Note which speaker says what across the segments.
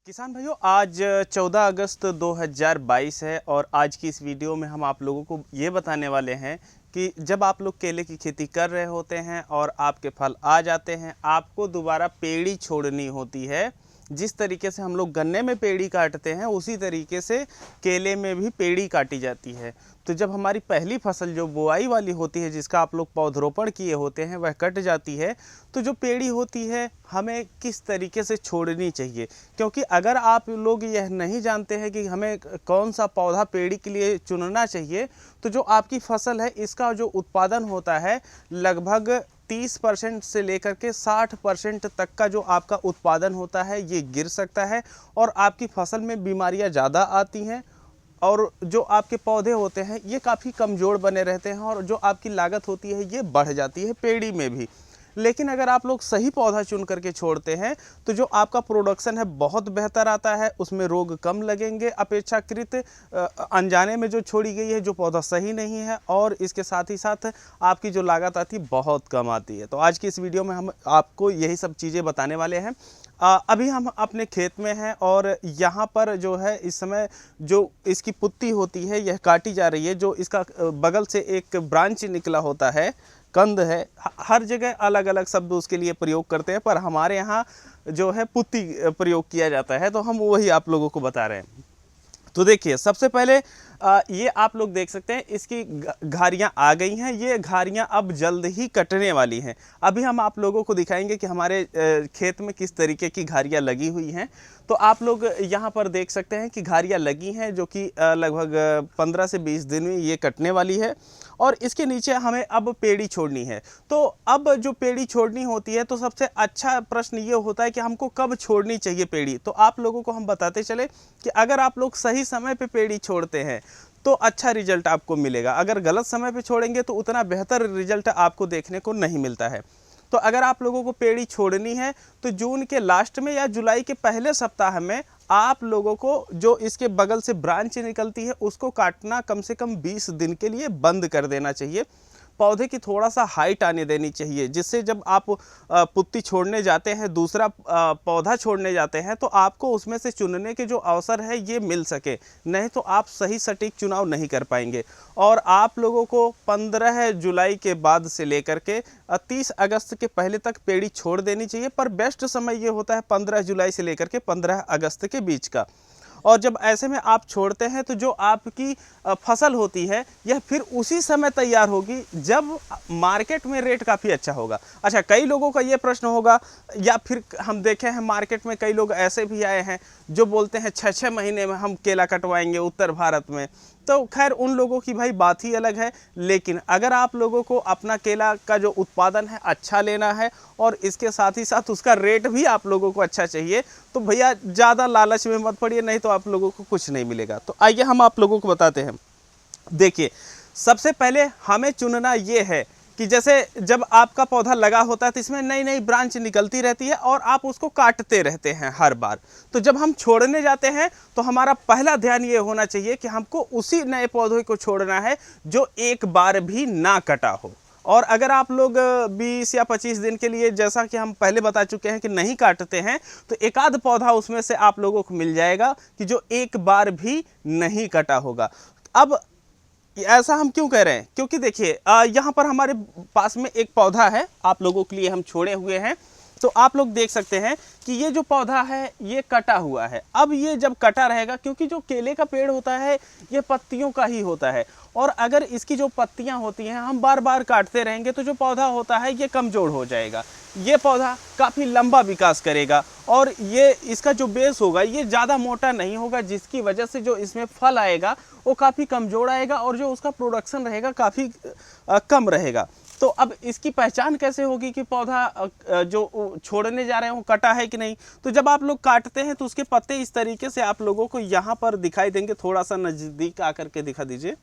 Speaker 1: किसान भाइयों, आज 14 अगस्त 2022 है और आज की इस वीडियो में हम आप लोगों को ये बताने वाले हैं कि जब आप लोग केले की खेती कर रहे होते हैं और आपके फल आ जाते हैं, आपको दोबारा पेड़ी छोड़नी होती है। जिस तरीके से हम लोग गन्ने में पेड़ी काटते हैं, उसी तरीके से केले में भी पेड़ी काटी जाती है। तो जब हमारी पहली फसल जो बुआई वाली होती है, जिसका आप लोग पौधरोपण किए होते हैं, वह कट जाती है, तो जो पेड़ी होती है हमें किस तरीके से छोड़नी चाहिए। क्योंकि अगर आप लोग यह नहीं जानते हैं कि हमें कौन सा पौधा पेड़ी के लिए चुनना चाहिए, तो जो आपकी फसल है इसका जो उत्पादन होता है लगभग 30% से लेकर के 60% तक का जो आपका उत्पादन होता है ये गिर सकता है और आपकी फसल में बीमारियां ज़्यादा आती हैं और जो आपके पौधे होते हैं ये काफ़ी कमज़ोर बने रहते हैं और जो आपकी लागत होती है ये बढ़ जाती है पेड़ी में भी। लेकिन अगर आप लोग सही पौधा चुन करके छोड़ते हैं तो जो आपका प्रोडक्शन है बहुत बेहतर आता है, उसमें रोग कम लगेंगे अपेक्षाकृत अनजाने में जो छोड़ी गई है जो पौधा सही नहीं है, और इसके साथ ही साथ आपकी जो लागत आती है बहुत कम आती है। तो आज की इस वीडियो में हम आपको यही सब चीज़ें बताने वाले हैं। अभी हम अपने खेत में हैं और यहाँ पर जो है इस समय जो इसकी पुत्ती होती है यह काटी जा रही है। जो इसका बगल से एक ब्रांच निकला होता है, कंद है, हर जगह अलग अलग शब्द उसके लिए प्रयोग करते हैं, पर हमारे यहाँ जो है पुत्ती प्रयोग किया जाता है, तो हम वही आप लोगों को बता रहे हैं। तो देखिए, सबसे पहले ये आप लोग देख सकते हैं इसकी घारियाँ आ गई हैं। ये घारियाँ अब जल्द ही कटने वाली हैं। अभी हम आप लोगों को दिखाएंगे कि हमारे खेत में किस तरीके की घारियाँ लगी हुई हैं। तो आप लोग यहाँ पर देख सकते हैं कि घारियाँ लगी हैं जो कि लगभग 15 से 20 दिन में ये कटने वाली है और इसके नीचे हमें अब पेड़ी छोड़नी है। तो अब जो पेड़ी छोड़नी होती है तो सबसे अच्छा प्रश्न ये होता है कि हमको कब छोड़नी चाहिए पेड़ी। तो आप लोगों को हम बताते चले कि अगर आप लोग सही समय पे पेड़ी छोड़ते हैं तो अच्छा रिजल्ट आपको मिलेगा। अगर गलत समय पे छोड़ेंगे तो उतना बेहतर रिजल्ट आपको देखने को नहीं मिलता है। तो अगर आप लोगों को पेड़ी छोड़नी है तो जून के लास्ट में या जुलाई के पहले सप्ताह में आप लोगों को जो इसके बगल से ब्रांच निकलती है उसको काटना कम से कम 20 दिन के लिए बंद कर देना चाहिए। पौधे की थोड़ा सा हाइट आने देनी चाहिए, जिससे जब आप पुत्ती छोड़ने जाते हैं, दूसरा पौधा छोड़ने जाते हैं, तो आपको उसमें से चुनने के जो अवसर है ये मिल सके। नहीं तो आप सही सटीक चुनाव नहीं कर पाएंगे। और आप लोगों को 15 जुलाई के बाद से लेकर के 30 अगस्त के पहले तक पेड़ी छोड़ देनी चाहिए, पर बेस्ट समय ये होता है 15 जुलाई से लेकर के 15 अगस्त के बीच का। और जब ऐसे में आप छोड़ते हैं तो जो आपकी फसल होती है यह फिर उसी समय तैयार होगी जब मार्केट में रेट काफ़ी अच्छा होगा। अच्छा, कई लोगों का ये प्रश्न होगा, या फिर हम देखे हैं मार्केट में कई लोग ऐसे भी आए हैं जो बोलते हैं 6-6 महीने में हम केला कटवाएंगे उत्तर भारत में। तो खैर उन लोगों की भाई बात ही अलग है। लेकिन अगर आप लोगों को अपना केला का जो उत्पादन है अच्छा लेना है और इसके साथ ही साथ उसका रेट भी आप लोगों को अच्छा चाहिए, तो भैया ज़्यादा लालच में मत पड़िए, नहीं तो आप लोगों को कुछ नहीं मिलेगा। तो आइए हम आप लोगों को बताते हैं। देखिए, सबसे पहले हमें चुनना ये है कि जैसे जब आपका पौधा लगा होता है तो इसमें नई नई ब्रांच निकलती रहती है और आप उसको काटते रहते हैं हर बार। तो जब हम छोड़ने जाते हैं तो हमारा पहला ध्यान ये होना चाहिए कि हमको उसी नए पौधे को छोड़ना है जो एक बार भी ना कटा हो। और अगर आप लोग 20 या 25 दिन के लिए, जैसा कि हम पहले बता चुके हैं, कि नहीं काटते हैं, तो एक आध पौधा उसमें से आप लोगों को मिल जाएगा कि जो एक बार भी नहीं कटा होगा। अब ऐसा हम क्यों कह रहे हैं? क्योंकि देखिए, यहाँ पर हमारे पास में एक पौधा है, आप लोगों के लिए हम छोड़े हुए हैं। तो आप लोग देख सकते हैं कि ये जो पौधा है ये कटा हुआ है। अब ये जब कटा रहेगा, क्योंकि जो केले का पेड़ होता है ये पत्तियों का ही होता है, और अगर इसकी जो पत्तियां होती हैं हम बार बार काटते रहेंगे तो जो पौधा होता है ये कमज़ोर हो जाएगा। ये पौधा काफ़ी लंबा विकास करेगा और ये इसका जो बेस होगा ये ज़्यादा मोटा नहीं होगा, जिसकी वजह से जो इसमें फल आएगा वो काफ़ी कमज़ोर आएगा और जो उसका प्रोडक्शन रहेगा काफ़ी कम रहेगा। तो अब इसकी पहचान कैसे होगी कि पौधा जो छोड़ने जा रहे हैं वो कटा है कि नहीं? तो जब आप लोग काटते हैं तो उसके पत्ते इस तरीके से आप लोगों को यहाँ पर दिखाई देंगे। थोड़ा सा नज़दीक आकर के दिखा दीजिए।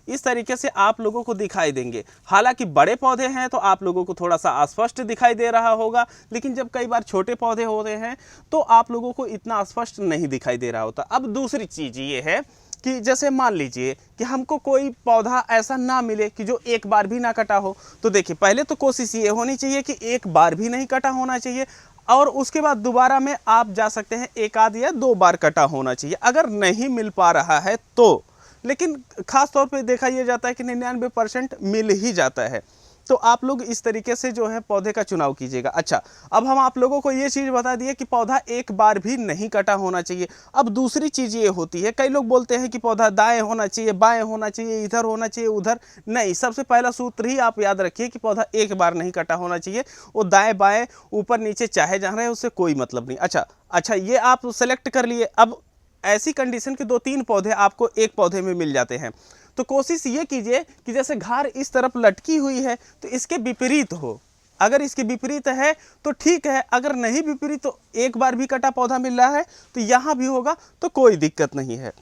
Speaker 1: इस तरीके से आप लोगों को दिखाई देंगे। हालांकि बड़े पौधे हैं तो आप लोगों को थोड़ा सा अस्पष्ट दिखाई दे रहा होगा, लेकिन जब कई बार छोटे पौधे होते हैं तो आप लोगों को इतना स्पष्ट नहीं दिखाई दे रहा होता। अब दूसरी चीज़ ये है कि जैसे मान लीजिए कि हमको कोई पौधा ऐसा ना मिले कि जो एक बार भी ना कटा हो, तो देखिए पहले तो कोशिश ये होनी चाहिए कि एक बार भी नहीं कटा होना चाहिए। और उसके बाद दोबारा में आप जा सकते हैं, 1 आध या 2 बार कटा होना चाहिए अगर नहीं मिल पा रहा है तो। लेकिन ख़ास तौर पे देखा यह जाता है कि 99% मिल ही जाता है। तो आप लोग इस तरीके से जो है पौधे का चुनाव कीजिएगा। अच्छा, अब हम आप लोगों को ये चीज़ बता दिए कि पौधा एक बार भी नहीं कटा होना चाहिए। अब दूसरी चीज़ ये होती है, कई लोग बोलते हैं कि पौधा दाएं होना चाहिए, बाएं होना चाहिए, इधर होना चाहिए, उधर नहीं। सबसे पहला सूत्र ही आप याद रखिए कि पौधा एक बार नहीं कटा होना चाहिए। वो दाएं बाएं ऊपर नीचे चाहे जहाँ रहे उससे कोई मतलब नहीं। अच्छा, ये आप सेलेक्ट कर लिए। अब ऐसी कंडीशन के 2-3 पौधे आपको एक पौधे में मिल जाते हैं, तो कोशिश ये कीजिए कि जैसे घार इस तरफ लटकी हुई है तो इसके विपरीत हो। अगर इसके विपरीत है तो ठीक है, अगर नहीं विपरीत तो एक बार भी कटा पौधा मिल रहा है तो यहाँ भी होगा तो कोई दिक्कत नहीं है।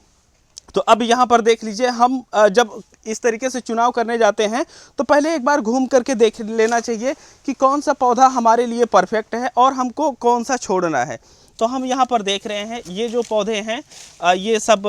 Speaker 1: तो अब यहाँ पर देख लीजिए, हम जब इस तरीके से चुनाव करने जाते हैं तो पहले एक बार घूम करके देख लेना चाहिए कि कौन सा पौधा हमारे लिए परफेक्ट है और हमको कौन सा छोड़ना है। तो हम यहाँ पर देख रहे हैं ये जो पौधे हैं ये सब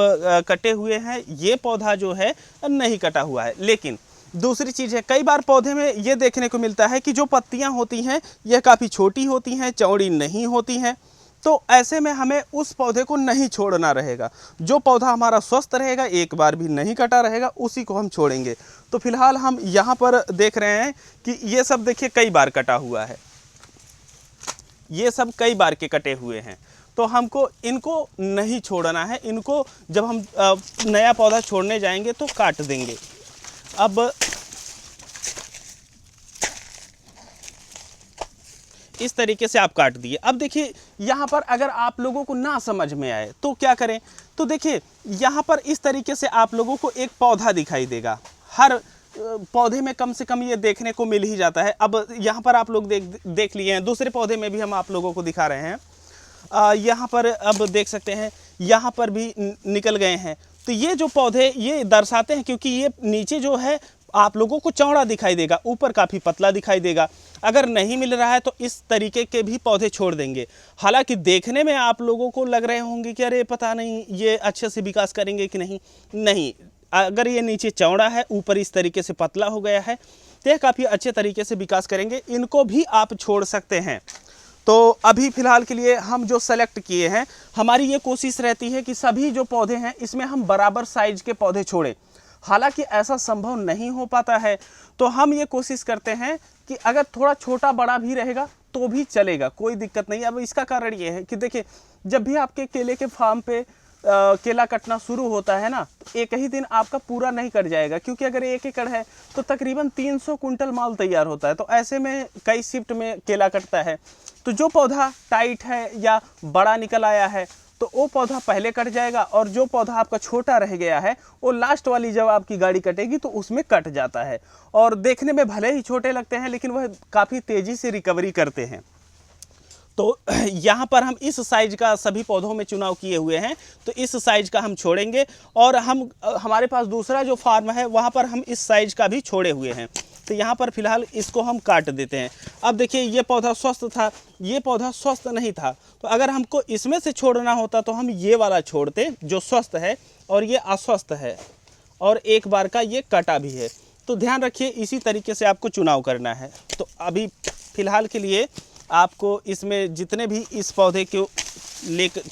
Speaker 1: कटे हुए हैं, ये पौधा जो है नहीं कटा हुआ है। लेकिन दूसरी चीज़ है, कई बार पौधे में ये देखने को मिलता है कि जो पत्तियाँ होती हैं यह काफ़ी छोटी होती हैं, चौड़ी नहीं होती हैं। तो ऐसे में हमें उस पौधे को नहीं छोड़ना रहेगा। जो पौधा हमारा स्वस्थ रहेगा, एक बार भी नहीं कटा रहेगा, उसी को हम छोड़ेंगे। तो फिलहाल हम यहाँ पर देख रहे हैं कि ये सब देखिए कई बार कटा हुआ है, ये सब कई बार के कटे हुए हैं। तो हमको इनको नहीं छोड़ना है। इनको जब हम नया पौधा छोड़ने जाएंगे तो काट देंगे। अब इस तरीके से आप काट दिए। अब देखिए यहाँ पर अगर आप लोगों को ना समझ में आए तो क्या करें, तो देखिए यहाँ पर इस तरीके से आप लोगों को एक पौधा दिखाई देगा। हर पौधे में कम से कम ये देखने को मिल ही जाता है। अब यहाँ पर आप लोग देख लिए हैं, दूसरे पौधे में भी हम आप लोगों को दिखा रहे हैं। यहाँ पर अब देख सकते हैं, यहाँ पर भी निकल गए हैं। तो ये जो पौधे ये दर्शाते हैं, क्योंकि ये नीचे जो है आप लोगों को चौड़ा दिखाई देगा, ऊपर काफ़ी पतला दिखाई देगा। अगर नहीं मिल रहा है तो इस तरीके के भी पौधे छोड़ देंगे। हालांकि देखने में आप लोगों को लग रहे होंगे कि अरे पता नहीं ये अच्छे से विकास करेंगे कि नहीं। अगर ये नीचे चौड़ा है, ऊपर इस तरीके से पतला हो गया है, तो ये काफ़ी अच्छे तरीके से विकास करेंगे। इनको भी आप छोड़ सकते हैं। तो अभी फ़िलहाल के लिए हम जो सेलेक्ट किए हैं, हमारी ये कोशिश रहती है कि सभी जो पौधे हैं इसमें हम बराबर साइज़ के पौधे छोड़ें। हालांकि ऐसा संभव नहीं हो पाता है, तो हम ये कोशिश करते हैं कि अगर थोड़ा छोटा बड़ा भी रहेगा तो भी चलेगा, कोई दिक्कत नहीं। अब इसका कारण ये है कि देखिए, जब भी आपके केले के फार्म पे केला कटना शुरू होता है ना, तो एक ही दिन आपका पूरा नहीं कट जाएगा, क्योंकि अगर 1 एकड़ है तो तकरीबन 300 कुंटल माल तैयार होता है। तो ऐसे में कई शिफ्ट में केला कटता है। तो जो पौधा टाइट है या बड़ा निकल आया है तो वो पौधा पहले कट जाएगा, और जो पौधा आपका छोटा रह गया है वो लास्ट वाली जब आपकी गाड़ी कटेगी तो उसमें कट जाता है। और देखने में भले ही छोटे लगते हैं लेकिन वह काफ़ी तेज़ी से रिकवरी करते हैं। तो यहाँ पर हम इस साइज़ का सभी पौधों में चुनाव किए हुए हैं, तो इस साइज़ का हम छोड़ेंगे। और हमारे पास दूसरा जो फार्म है वहाँ पर हम इस साइज़ का भी छोड़े हुए हैं। तो यहाँ पर फ़िलहाल इसको हम काट देते हैं। अब देखिए, ये पौधा स्वस्थ था, ये पौधा स्वस्थ नहीं था। तो अगर हमको इसमें से छोड़ना होता तो हम ये वाला छोड़ते जो स्वस्थ है, और ये अस्वस्थ है, और एक बार का ये कटा भी है। तो ध्यान रखिए, इसी तरीके से आपको चुनाव करना है। तो अभी फ़िलहाल के लिए आपको इसमें जितने भी इस पौधे को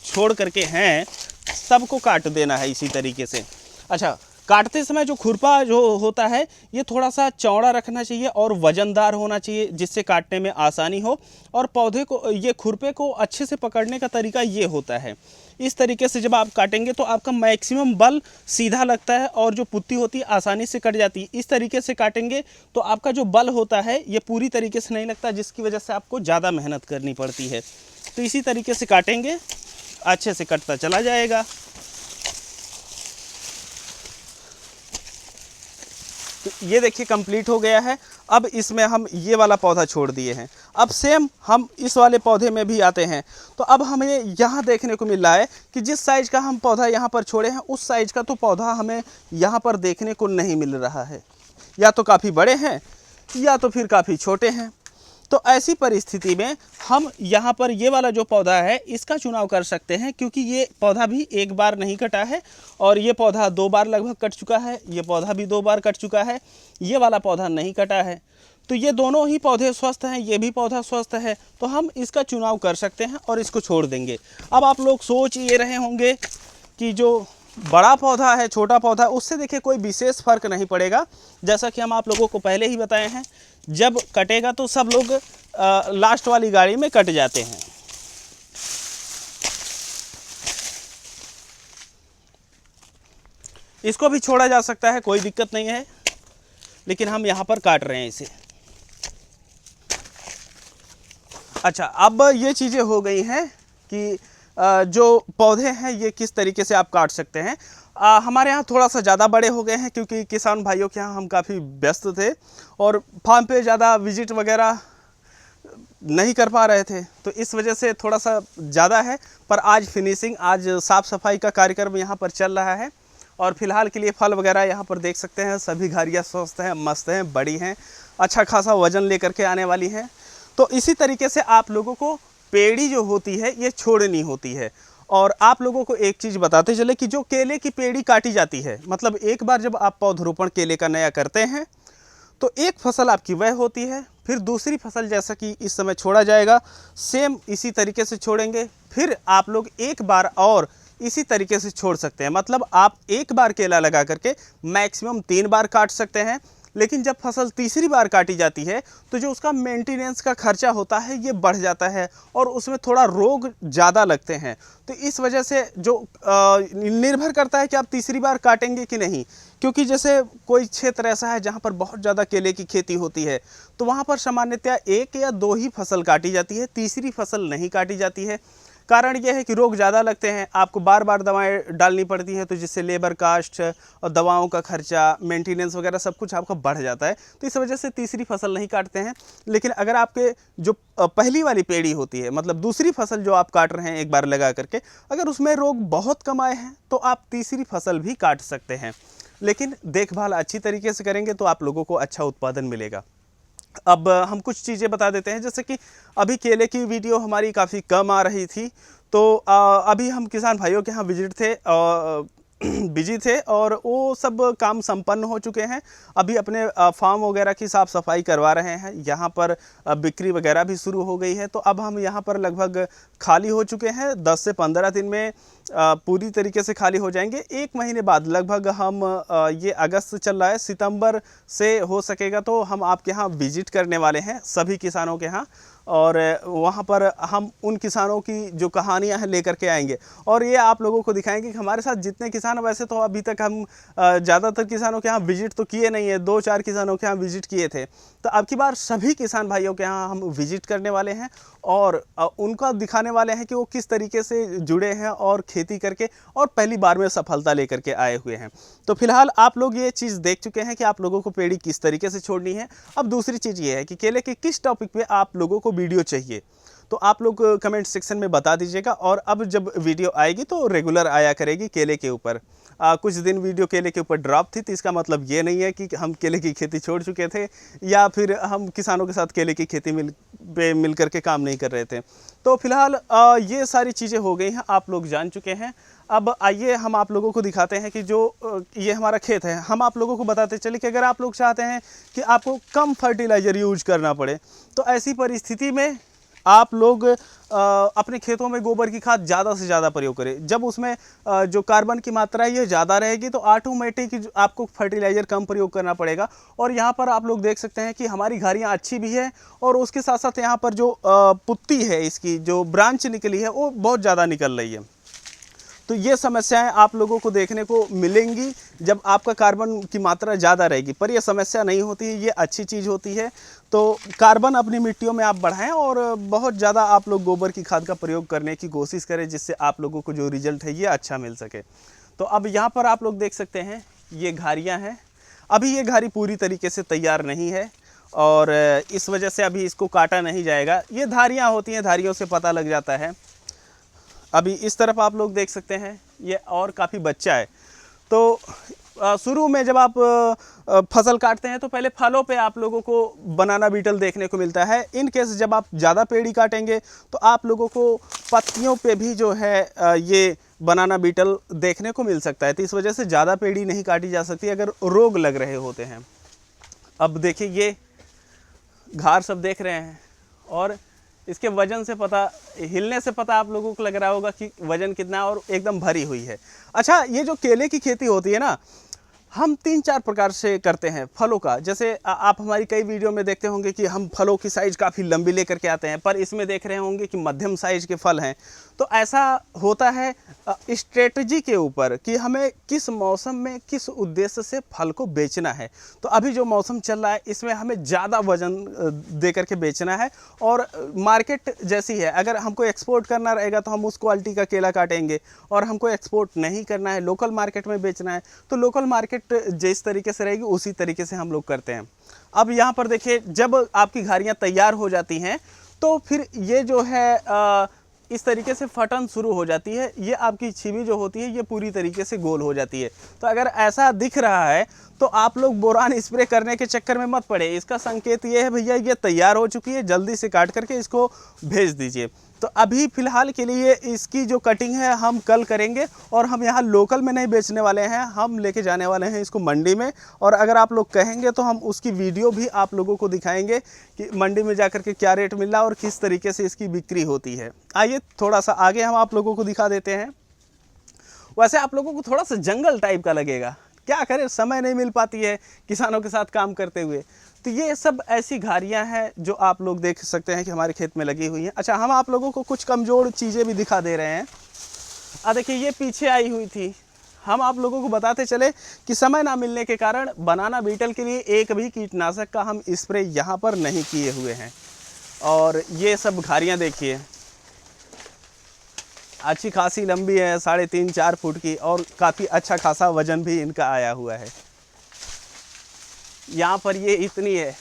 Speaker 1: छोड़ करके हैं सबको काट देना है इसी तरीके से। अच्छा, काटते समय जो खुरपा जो होता है ये थोड़ा सा चौड़ा रखना चाहिए और वज़नदार होना चाहिए, जिससे काटने में आसानी हो। और पौधे को, ये खुरपे को अच्छे से पकड़ने का तरीका ये होता है, इस तरीके से जब आप काटेंगे तो आपका मैक्सिमम बल सीधा लगता है और जो पुत्ती होती है आसानी से कट जाती है। इस तरीके से काटेंगे तो आपका जो बल होता है ये पूरी तरीके से नहीं लगता, जिसकी वजह से आपको ज़्यादा मेहनत करनी पड़ती है। तो इसी तरीके से काटेंगे, अच्छे से कटता चला जाएगा। तो ये देखिए कंप्लीट हो गया है। अब इसमें हम ये वाला पौधा छोड़ दिए हैं। अब सेम हम इस वाले पौधे में भी आते हैं। तो अब हमें यहाँ देखने को मिल रहा है कि जिस साइज़ का हम पौधा यहाँ पर छोड़े हैं उस साइज़ का तो पौधा हमें यहाँ पर देखने को नहीं मिल रहा है। या तो काफ़ी बड़े हैं या तो फिर काफ़ी छोटे हैं। तो ऐसी परिस्थिति में हम यहाँ पर ये वाला जो पौधा है इसका चुनाव कर सकते हैं, क्योंकि ये पौधा भी एक बार नहीं कटा है और ये पौधा 2 बार लगभग कट चुका है, ये पौधा भी 2 बार कट चुका है, ये वाला पौधा नहीं कटा है। तो ये दोनों ही पौधे स्वस्थ हैं, ये भी पौधा स्वस्थ है, तो हम इसका चुनाव कर सकते हैं और इसको छोड़ देंगे। अब आप लोग सोच ये रहे होंगे कि जो बड़ा पौधा है, छोटा पौधा, उससे देखिए कोई विशेष फर्क नहीं पड़ेगा। जैसा कि हम आप लोगों को पहले ही बताए हैं, जब कटेगा तो सब लोग लास्ट वाली गाड़ी में कट जाते हैं। इसको भी छोड़ा जा सकता है, कोई दिक्कत नहीं है, लेकिन हम यहाँ पर काट रहे हैं इसे। अच्छा, अब ये चीज़ें हो गई हैं कि जो पौधे हैं ये किस तरीके से आप काट सकते हैं। हमारे यहाँ थोड़ा सा ज़्यादा बड़े हो गए हैं क्योंकि किसान भाइयों के यहाँ हम काफ़ी व्यस्त थे और फार्म पे ज़्यादा विजिट वगैरह नहीं कर पा रहे थे, तो इस वजह से थोड़ा सा ज़्यादा है। पर आज फिनिशिंग, आज साफ़ सफाई का कार्यक्रम यहाँ पर चल रहा है और फिलहाल के लिए फल वगैरह यहाँ पर देख सकते हैं, सभी घारियाँ स्वस्थ हैं, मस्त हैं, बड़ी हैं, अच्छा खासा वज़न लेकर के आने वाली हैं। तो इसी तरीके से आप लोगों को पेड़ी जो होती है ये छोड़नी होती है। और आप लोगों को एक चीज़ बताते चले कि जो केले की पेड़ी काटी जाती है, मतलब एक बार जब आप पौधरोपण केले का नया करते हैं तो एक फसल आपकी वह होती है, फिर दूसरी फसल जैसा कि इस समय छोड़ा जाएगा, सेम इसी तरीके से छोड़ेंगे, फिर आप लोग एक बार और इसी तरीके से छोड़ सकते हैं। मतलब आप एक बार केला लगा करके मैक्सिमम 3 बार काट सकते हैं। लेकिन जब फसल तीसरी बार काटी जाती है तो जो उसका मेंटेनेंस का खर्चा होता है ये बढ़ जाता है और उसमें थोड़ा रोग ज़्यादा लगते हैं। तो इस वजह से जो निर्भर करता है कि आप तीसरी बार काटेंगे कि नहीं, क्योंकि जैसे कोई क्षेत्र ऐसा है जहाँ पर बहुत ज़्यादा केले की खेती होती है तो वहाँ पर सामान्यतः 1 या 2 ही फसल काटी जाती है, तीसरी फसल नहीं काटी जाती है। कारण यह है कि रोग ज़्यादा लगते हैं, आपको बार बार दवाएं डालनी पड़ती हैं, तो जिससे लेबर कास्ट और दवाओं का खर्चा, मेंटेनेंस वगैरह सब कुछ आपका बढ़ जाता है। तो इस वजह से तीसरी फसल नहीं काटते हैं। लेकिन अगर आपके जो पहली वाली पेड़ी होती है, मतलब दूसरी फसल जो आप काट रहे हैं एक बार लगा करके, अगर उसमें रोग बहुत कम आए हैं तो आप तीसरी फसल भी काट सकते हैं। लेकिन देखभाल अच्छी तरीके से करेंगे तो आप लोगों को अच्छा उत्पादन मिलेगा। अब हम कुछ चीज़ें बता देते हैं, जैसे कि अभी केले की वीडियो हमारी काफ़ी कम आ रही थी, तो अभी हम किसान भाइयों के यहाँ विजिट थे, बिजी थे और वो सब काम संपन्न हो चुके हैं। अभी अपने फार्म वगैरह की साफ़ सफाई करवा रहे हैं, यहाँ पर बिक्री वगैरह भी शुरू हो गई है। तो अब हम यहाँ पर लगभग खाली हो चुके हैं, 10 से 15 दिन में पूरी तरीके से खाली हो जाएंगे। 1 महीने बाद लगभग हम ये अगस्त चल रहा है, सितंबर से हो सकेगा तो हम आपके यहाँ विजिट करने वाले हैं सभी किसानों के यहाँ, और वहाँ पर हम उन किसानों की जो कहानियाँ हैं लेकर के आएंगे और ये आप लोगों को दिखाएंगे कि हमारे साथ जितने किसान, वैसे तो अभी तक हम ज़्यादातर किसानों के यहाँ विजिट तो किए नहीं है, 2-4 किसानों के यहाँ विजिट किए थे। तो अब की बार सभी किसान भाइयों के यहाँ हम विजिट करने वाले हैं और उनका दिखाने वाले हैं कि वो किस तरीके से जुड़े हैं और खेती करके और पहली बार में सफलता लेकर के आए हुए हैं। तो फिलहाल आप लोग ये चीज़ देख चुके हैं कि आप लोगों को पेड़ी किस तरीके से छोड़नी है। अब दूसरी चीज़ ये है कि केले के किस टॉपिक पे आप लोगों को वीडियो चाहिए, तो आप लोग कमेंट सेक्शन में बता दीजिएगा। और अब जब वीडियो आएगी तो रेगुलर आया करेगी केले के ऊपर। कुछ दिन वीडियो केले के ऊपर ड्रॉप थी, तो इसका मतलब ये नहीं है कि हम केले की खेती छोड़ चुके थे या फिर हम किसानों के साथ केले की खेती मिल करके काम नहीं कर रहे थे। तो फिलहाल ये सारी चीज़ें हो गई हैं, आप लोग जान चुके हैं। अब आइए हम आप लोगों को दिखाते हैं कि जो ये हमारा खेत है, हम आप लोगों को बताते चले कि अगर आप लोग चाहते हैं कि आपको कम फर्टिलाइज़र यूज करना पड़े, तो ऐसी परिस्थिति में आप लोग अपने खेतों में गोबर की खाद ज़्यादा से ज़्यादा प्रयोग करें। जब उसमें जो कार्बन की मात्रा है ये ज़्यादा रहेगी तो ऑटोमेटिक आपको फर्टिलाइज़र कम प्रयोग करना पड़ेगा। और यहाँ पर आप लोग देख सकते हैं कि हमारी घारियाँ अच्छी भी है और उसके साथ साथ यहाँ पर जो पुत्ती है, इसकी जो ब्रांच निकली है वो बहुत ज़्यादा निकल रही है। तो ये समस्याएं आप लोगों को देखने को मिलेंगी जब आपका कार्बन की मात्रा ज़्यादा रहेगी, पर यह समस्या नहीं होती है, ये अच्छी चीज़ होती है। तो कार्बन अपनी मिट्टियों में आप बढ़ाएं और बहुत ज़्यादा आप लोग गोबर की खाद का प्रयोग करने की कोशिश करें, जिससे आप लोगों को जो रिजल्ट है ये अच्छा मिल सके। तो अब यहाँ पर आप लोग देख सकते हैं ये घारियाँ हैं। अभी ये घारी पूरी तरीके से तैयार नहीं है और इस वजह से अभी इसको काटा नहीं जाएगा। ये धारियाँ होती हैं, धारियों से पता लग जाता है। अभी इस तरफ आप लोग देख सकते हैं ये और काफ़ी बच्चा है। तो शुरू में जब आप फसल काटते हैं तो पहले फलों पे आप लोगों को बनाना बीटल देखने को मिलता है। इन केस जब आप ज़्यादा पेड़ी काटेंगे तो आप लोगों को पत्तियों पे भी जो है ये बनाना बीटल देखने को मिल सकता है। तो इस वजह से ज़्यादा पेड़ी नहीं काटी जा सकती अगर रोग लग रहे होते हैं। अब देखिए ये घार सब देख रहे हैं, और इसके वजन से पता, हिलने से पता आप लोगों को लग रहा होगा कि वजन कितना, और एकदम भरी हुई है। अच्छा, ये जो केले की खेती होती है ना, हम 3-4 प्रकार से करते हैं फलों का। जैसे आप हमारी कई वीडियो में देखते होंगे कि हम फलों की साइज़ काफ़ी लंबी लेकर के आते हैं, पर इसमें देख रहे होंगे कि मध्यम साइज़ के फल हैं। तो ऐसा होता है स्ट्रेटजी के ऊपर कि हमें किस मौसम में किस उद्देश्य से फल को बेचना है। तो अभी जो मौसम चल रहा है इसमें हमें ज़्यादा वजन दे करके बेचना है, और मार्केट जैसी है, अगर हमको एक्सपोर्ट करना रहेगा तो हम उस क्वालिटी का केला काटेंगे, और हमको एक्सपोर्ट नहीं करना है, लोकल मार्केट में बेचना है, तो लोकल मार्केट जिस तरीके से रहेगी उसी तरीके से हम लोग करते हैं। अब यहाँ पर देखिए, जब आपकी घारियाँ तैयार हो जाती हैं तो फिर ये जो है इस तरीके से फटन शुरू हो जाती है। ये आपकी छिमी जो होती है ये पूरी तरीके से गोल हो जाती है। तो अगर ऐसा दिख रहा है तो आप लोग बोरान स्प्रे करने के चक्कर में मत पड़े। इसका संकेत ये है भैया ये तैयार हो चुकी है, जल्दी से काट करके इसको भेज दीजिए। तो अभी फ़िलहाल के लिए इसकी जो कटिंग है हम कल करेंगे, और हम यहाँ लोकल में नहीं बेचने वाले हैं, हम लेके जाने वाले हैं इसको मंडी में। और अगर आप लोग कहेंगे तो हम उसकी वीडियो भी आप लोगों को दिखाएंगे कि मंडी में जाकर के क्या रेट मिल रहा है और किस तरीके से इसकी बिक्री होती है। आइए थोड़ा सा आगे हम आप लोगों को दिखा देते हैं। वैसे आप लोगों को थोड़ा सा जंगल टाइप का लगेगा, क्या करें, समय नहीं मिल पाती है किसानों के साथ काम करते हुए। तो ये सब ऐसी घारियां हैं जो आप लोग देख सकते हैं कि हमारे खेत में लगी हुई हैं। अच्छा, हम आप लोगों को कुछ कमज़ोर चीज़ें भी दिखा दे रहे हैं। देखिए, ये पीछे आई हुई थी। हम आप लोगों को बताते चले कि समय ना मिलने के कारण बनाना बीटल के लिए एक भी कीटनाशक का हम स्प्रे यहाँ पर नहीं किए हुए हैं। और ये सब घारियाँ देखिए, अच्छी खासी लंबी है, 3.5-4 फुट की, और काफ़ी अच्छा खासा वजन भी इनका आया हुआ है। यहाँ पर ये इतनी है,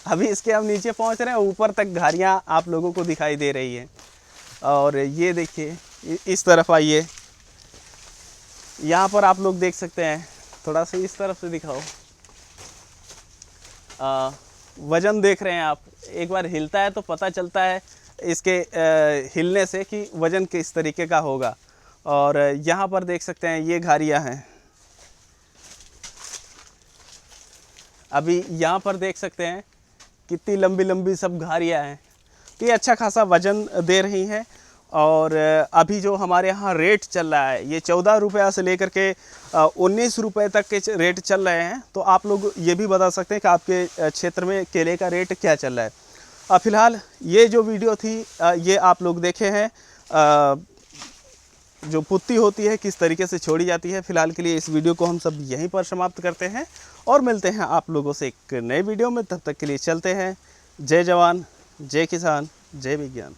Speaker 1: अभी इसके हम नीचे पहुँच रहे हैं, ऊपर तक घारियाँ आप लोगों को दिखाई दे रही हैं। और ये देखिए, इस तरफ आइए, यहाँ पर आप लोग देख सकते हैं, थोड़ा सा इस तरफ से दिखाओ। वज़न देख रहे हैं आप, एक बार हिलता है तो पता चलता है इसके हिलने से कि वज़न किस तरीके का होगा। और यहाँ पर देख सकते हैं ये घारियाँ हैं। अभी यहाँ पर देख सकते हैं कितनी लंबी लंबी सब घारियाँ हैं। तो ये अच्छा खासा वज़न दे रही हैं। और अभी जो हमारे यहाँ रेट चल रहा है ये 14 रुपये से लेकर के 19 रुपये तक के रेट चल रहे हैं। तो आप लोग ये भी बता सकते हैं कि आपके क्षेत्र में केले का रेट क्या चल रहा है। फ़िलहाल ये जो वीडियो थी ये आप लोग देखे हैं, जो पुत्ती होती है किस तरीके से छोड़ी जाती है। फ़िलहाल के लिए इस वीडियो को हम सब यहीं पर समाप्त करते हैं, और मिलते हैं आप लोगों से एक नए वीडियो में। तब तक के लिए चलते हैं। जय जवान, जय किसान, जय विज्ञान।